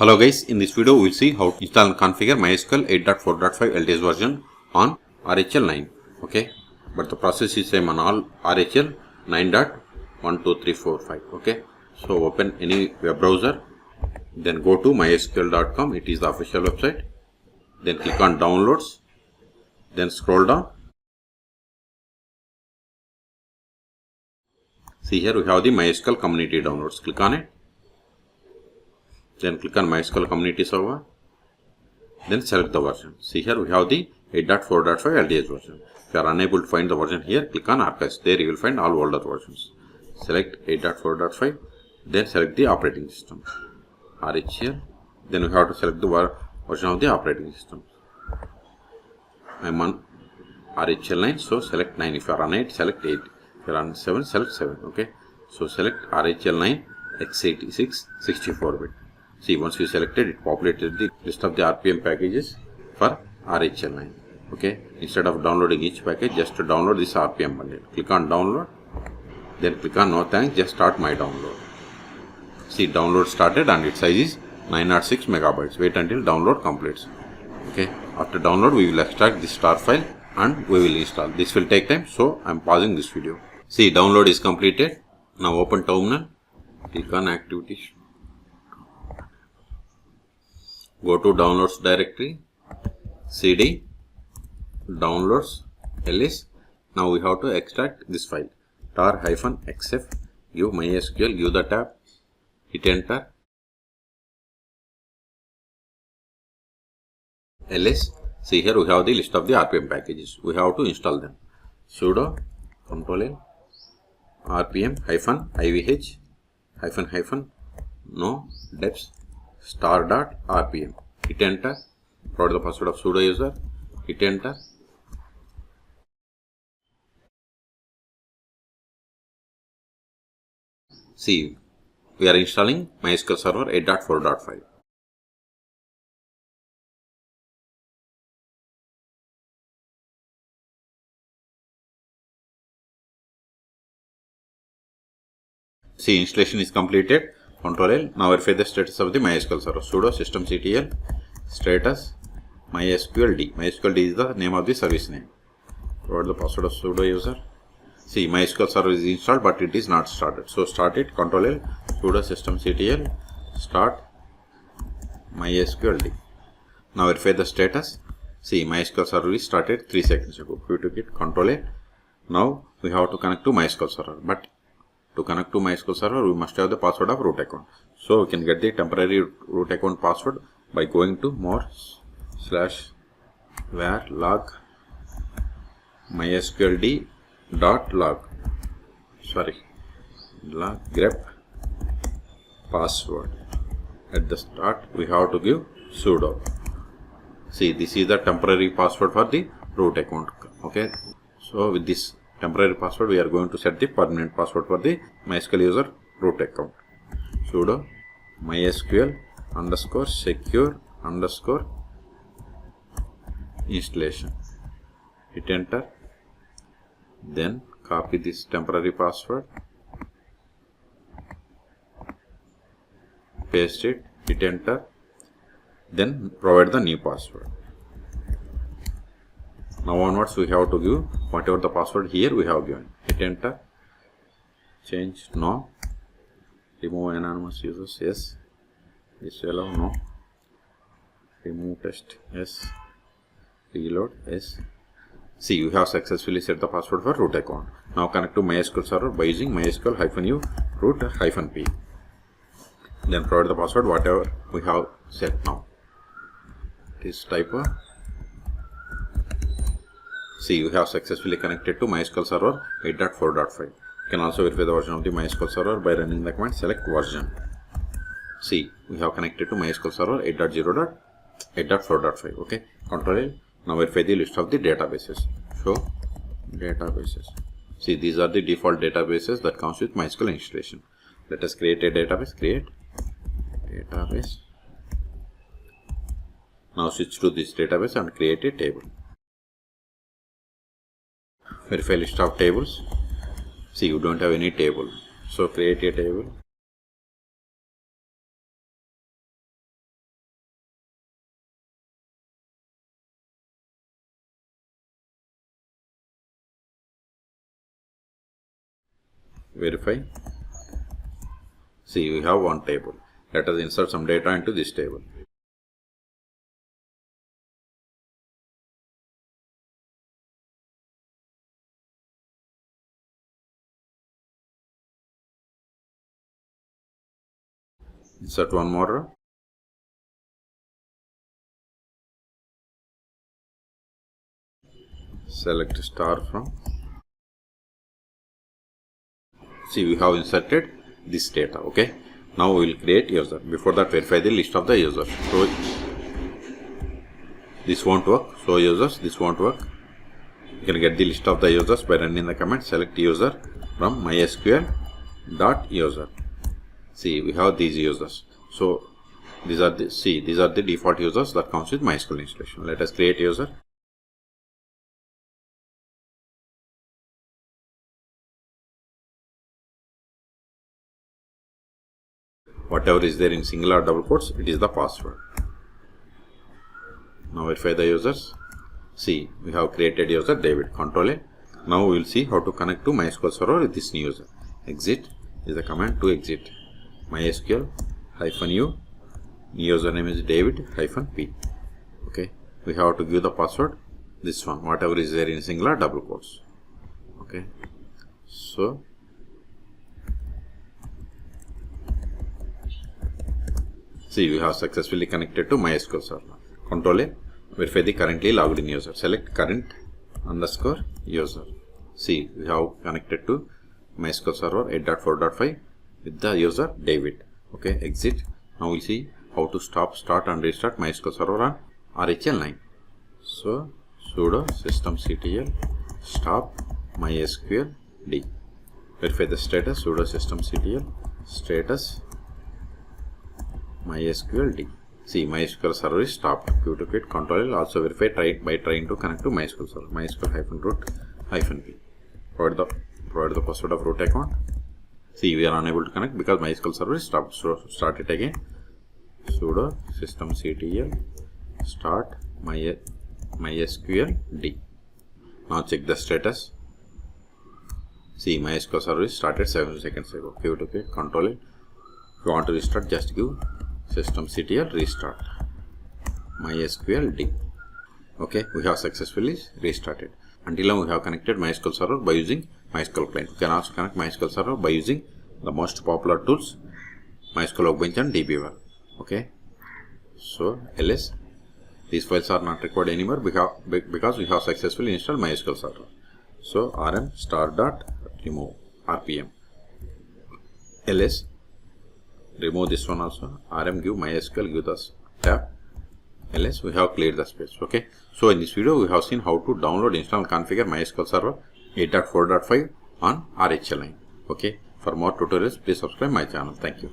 Hello guys, in this video we will see how to install and configure MySQL 8.4.5 LTS version on RHEL 9. Okay, but the process is same on all RHEL 9.12345. Okay, so open any web browser, then go to mysql.com. It is the official website. Then click on downloads, then scroll down. See here we have the MySQL community downloads. Click on it. Then click on MySQL community server. Then select the version. See here we have the 8.4.5 LTS version. If you are unable to find the version here, click on archives. There you will find all older versions. Select 8.4.5. Then select the operating system. RHEL. Then we have to select the version of the operating system. I am on RHEL 9, so select 9. If you are on 8, select 8. If you are on 7, select 7. Okay. So select RHEL 9 x86 64-bit. See, once you selected, it populated the list of the RPM packages for RHEL 9. Okay. Instead of downloading each package, just to download this RPM bundle. Click on download. Then click on no thanks, just start my download. See, download started and its size is 906 megabytes. Wait until download completes. Okay. After download, we will extract this star file and we will install. This will take time, so I am pausing this video. See, download is completed. Now open terminal. Click on activities. Go to downloads directory, cd, downloads, ls. Now we have to extract this file. tar-xf, give MySQL, give the tab, hit enter. ls. See here we have the list of the RPM packages. We have to install them. Sudo control rpm -ivh no deps star.rpm. Hit enter. Provide the password of sudo user. Hit enter. See, we are installing MySQL Server 8.4.5. See, installation is completed. Control L. Now verify the status of the MySQL server. Sudo systemctl status MySQL D. MySQL D is the name of the service name. Provide the password of sudo user. See, MySQL server is installed, but it is not started. So start it. Control L. Sudo systemctl start MySQL D. Now verify the status. See, MySQL server is started 3 seconds ago. We took it. Control A. Now we have to connect to MySQL server, but to connect to MySQL server, we must have the password of root account. So we can get the temporary root account password by going to more/var log mysqld.log. Log grep password. At the start, we have to give sudo. See, this is the temporary password for the root account. Okay. So with this temporary password, we are going to set the permanent password for the MySQL user root account. Sudo MySQL _secure installation. Hit enter. Then copy this temporary password. Paste it. Hit enter. Then provide the new password. Now onwards we have to give whatever the password here we have given. Hit enter. Change no. Remove anonymous users yes. Disallow no. Remove test yes. Reload yes. See, you have successfully set the password for root account. Now connect to MySQL server by using MySQL-u root-p. Then provide the password whatever we have set now. This type. See, you have successfully connected to MySQL Server 8.4.5. You can also verify the version of the MySQL Server by running the command select version. See, we have connected to MySQL Server 8.4.5. Okay. Control L. Now verify the list of the databases. Show databases. See, these are the default databases that comes with MySQL installation. Let us create a database. Create database. Now switch to this database and create a table. Verify list of tables. See, you don't have any table. So create a table. verify. See, we have one table. Let us insert some data into this table. Insert one more row. Select star from. See, we have inserted this data. Okay. Now we will create user. Before that, verify the list of the users. So this won't work. Show users. This won't work. You can get the list of the users by running the command select user from mysql.user. See, we have these users. So these are the default users that comes with MySQL installation. Let us create user. Whatever is there in single or double quotes, it is the password. Now verify the users. See, we have created user David. Control A. Now we will see how to connect to MySQL server with this new user. Exit is the command to exit. MySQL -u. New username is David-p. Okay. We have to give the password. This one, whatever is there in single or double quotes. Okay. So see, we have successfully connected to MySQL server. Control A. Verify the currently logged in user. Select current_user. See, we have connected to MySQL server 8.4.5 with the user David. Okay, exit. Now we'll see how to start and restart MySQL server on RHEL 9. So sudo systemctl stop mysql d. Verify the status. Sudo systemctl status mysql d. See, MySQL server is stopped. Q to quit. Control L. Also verify by trying to connect to MySQL server. MySQL-root-p. Provide the password of root account. See, we are unable to connect because MySQL server is stopped. So start it again. Sudo systemctl start mysql d. Now check the status. See, MySQL server is started 7 seconds ago. Q to quit. Control L. If you want to restart, just give systemctl restart mysql d. Okay, we have successfully restarted. Until now we have connected MySQL server by using MySQL client. We can also connect MySQL server by using the most popular tools MySQL Workbench and dbeaver. Okay, so ls, these files are not required anymore because we have successfully installed MySQL server. So rm star.remove rpm ls. Remove this one also. rm give MySQL, give us tab ls. We have cleared the space. Okay. So in this video we have seen how to download, install and configure MySQL server 8.4.5 on RHEL 9. Okay. For more tutorials, please subscribe my channel. Thank you.